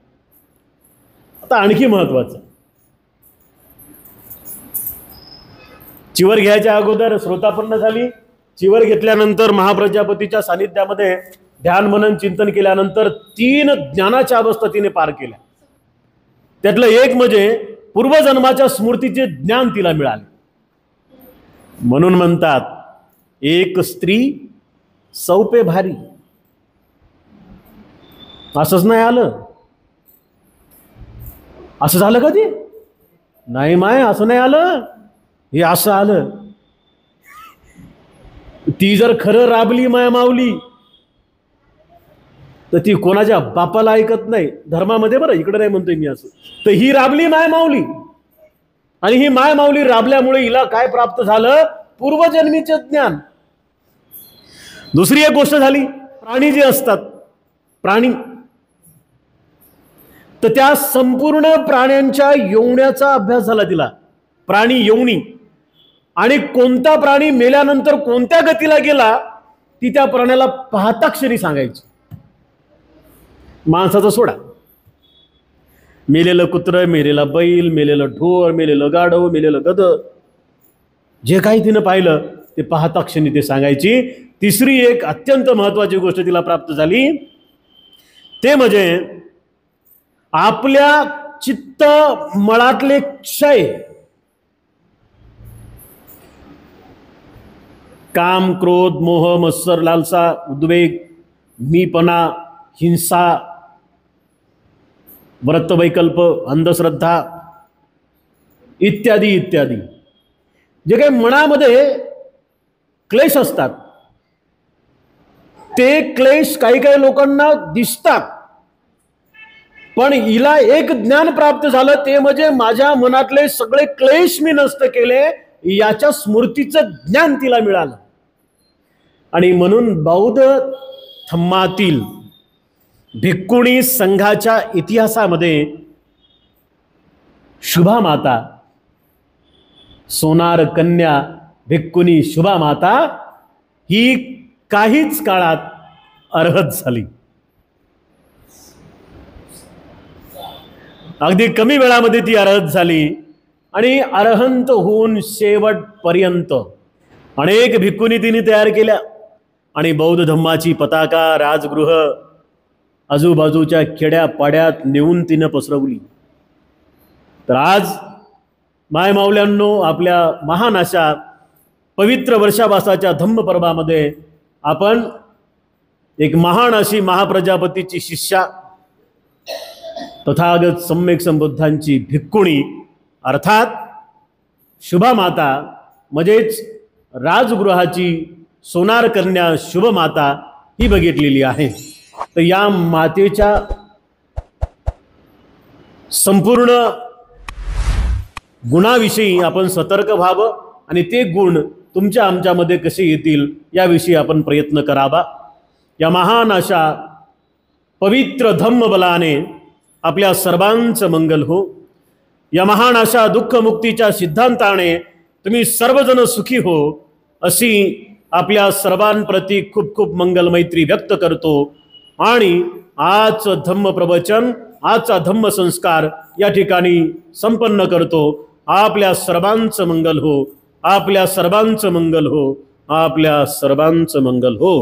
आता आणखी महत्वाचं, चिवर घ्यायच्या अगोदर श्रोतापन्न झाली. चिवर घेतल्यानंतर महाप्रजापतीच्या सानिध्यामध्ये ध्यान मनन चिंतन केल्यानंतर 3 ज्ञानाच्या अवस्था तिने पार केल्या. त्यातलं एक म्हणजे पूर्वजन्माच्या स्मृतीचे ज्ञान तिला मिळाले. म्हणून म्हणतात, एक स्त्री सौपे भारी. असंच नाही आलं? असं झालं कधी? नाही माय, असं नाही आलं. हे असं आलं. ती जर खरं राबली माय माऊली तर ती कोणाच्या बापाला ऐकत नाही. धर्मामध्ये, बरं इकडे नाही म्हणतोय मी असं. तर ही राबली माय माऊली, आणि ही माय माऊली राबल्यामुळे हिला काय प्राप्त झालं? पूर्वजन्मीचे ज्ञान. दुसरी एक गोष्ट झाली, प्राणी जे असतात, प्राणी, तर त्या संपूर्ण प्राण्यांच्या योवण्याचा अभ्यास झाला तिला. प्राणी योवणी, आणि कोणता प्राणी मेल्यानंतर कोणत्या गतीला गेला ती त्या प्राण्याला पाहता क्षणी सांगायची. माणसाचा सोडा, मेलेलं कुत्र, मेलेला बैल, मेलेलं ढोर, मेलेलं गाढव, मेलेलं गध, जे काही तिनं पाहिलं ते पाहता क्षणी ते सांगायची. तिसरी एक अत्यंत महत्वाची गोष्ट तिला प्राप्त झाली, ते म्हणजे आपल्या चित्त मळातले क्षय, काम, क्रोध, मोह, मत्सर, लालसा, उद्वेग, मीपणा, हिंसा, व्रतवैकल्प, अंधश्रद्धा इत्यादी इत्यादी, जे काही मनामध्ये क्लेश असतात, ते क्लेश काही काही लोकांना दिसतात. पण हिला एक ज्ञान प्राप्त झालं, ते म्हणजे माझ्या मनातले सगळे क्लेश मी नष्ट केले, याच्या स्मृतीचं ज्ञान तिला मिळालं. आणि म्हणून बौद्ध धम्मातील भिक्खुणी संघाच्या इतिहासामध्ये शुभा माता, सोनार कन्या भिक्खुणी शुभा माता ही काहीच काळात अर्हत झाली. अगदी कमी वेळामध्ये ती अर्हत झाली, आणि अरहंत होऊन शेवटपर्यंत अनेक भिक्खुनी तिने तयार केल्या, आणि बौद्ध धम्माची पताका राजगृह आजूबाजूच्या खेड्यापाड्यात नेऊन तिनं पसरवली. तर आज माय माऊल्यांनो, आपल्या महान अशा पवित्र वर्षावासाच्या धम्म पर्वामध्ये आपण एक महान अशी महाप्रजापतीची शिष्या, तथागत सम्यक संबुद्धांची भिक्खुणी अर्थात शुभा माता म्हणजेच राजगृहाची सोनार कन्या शुभ माता ही बघितलेली आहे. तर या मातेच्या संपूर्ण गुणाविषयी आपण सतर्क व्हावं, आणि ते गुण तुमच्या आमच्यामध्ये कसे येतील याविषयी आपण प्रयत्न करावा. या महान अशा पवित्र धम्म बलाने आपल्या सर्वांचं मंगल हो. या महान अशा दुःखमुक्तीच्या सिद्धांताने तुम्ही सर्वजण सुखी हो, अशी आपल्या सर्वांप्रती खूप खूप मंगल मैत्री व्यक्त करतो. आणि आजचं धम्म प्रवचन, आजचा धम्म संस्कार या ठिकाणी संपन्न करतो. आपल्या सर्वांचं मंगल हो, आपल्या सर्वांचं मंगल हो, आपल्या सर्वांचं मंगल हो.